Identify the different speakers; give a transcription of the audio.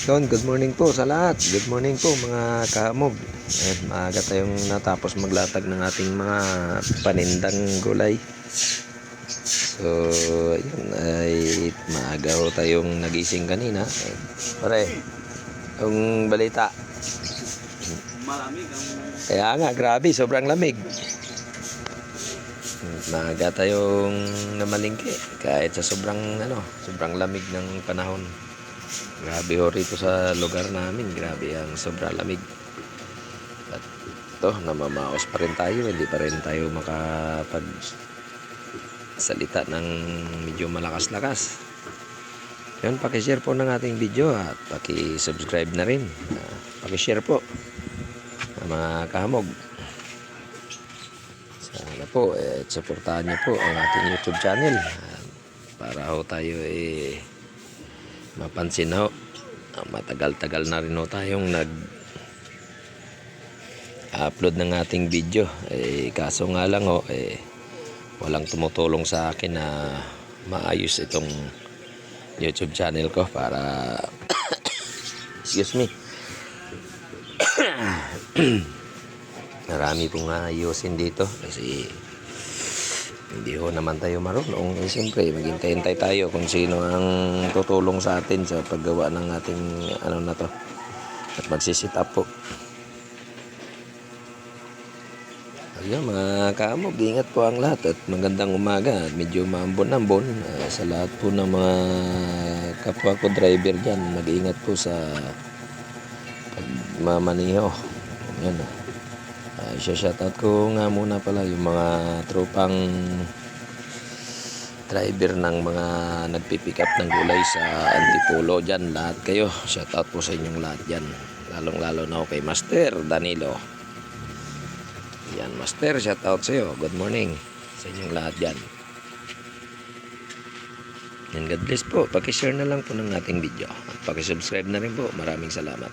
Speaker 1: Yun, good morning po sa lahat. Good morning po mga kahamog. At maaga tayong natapos maglatag ng ating mga panindang gulay. So, yun ay maaga ho tayong nagising kanina. Pare, yung balita.
Speaker 2: Malamig ang
Speaker 1: Kaya nga, grabe, sobrang lamig. Maaga tayong namalingki kahit sa sobrang lamig ng panahon. Grabe ho rito sa lugar namin, grabe ang sobrang lamig. At ito, namamaos pa rin tayo, hindi pa rin tayo makapagsalita ng medyo malakas-lakas. Yun, pakishare po ng ating video at pakisubscribe na rin. Pakishare po mga kahamog. Sana po, supportahan niyo po ang ating YouTube channel para ho tayo mapansin ho. Matagal-tagal na rin ho tayong nag-upload ng ating video. Kaso nga lang ho, walang tumutulong sa akin na maayos itong YouTube channel ko para excuse me. Marami pong ayusin dito kasi hindi ho naman tayo marunong. Siyempre maghintay-hintay tayo kung sino ang tutulong sa atin sa paggawa ng ating na to at magsisit up po. Ayun mga kaamog, ingat po ang lahat at magandang umaga at medyo maambon-ambon sa lahat po ng mga kapwa ko driver dyan. Mag-iingat po sa pagmamaniho. Yan. Shoutout ko nga muna pala yung mga tropang driver ng mga nagpipick up ng gulay sa Antipolo dyan. Lahat kayo, shoutout po sa inyong lahat dyan. Lalong-lalo na ako kay Master Danilo. Yan, Master, shoutout sa iyo. Good morning sa inyong lahat dyan. And God bless po. Pakishare na lang po ng ating video at pakisubscribe na rin po. Maraming salamat.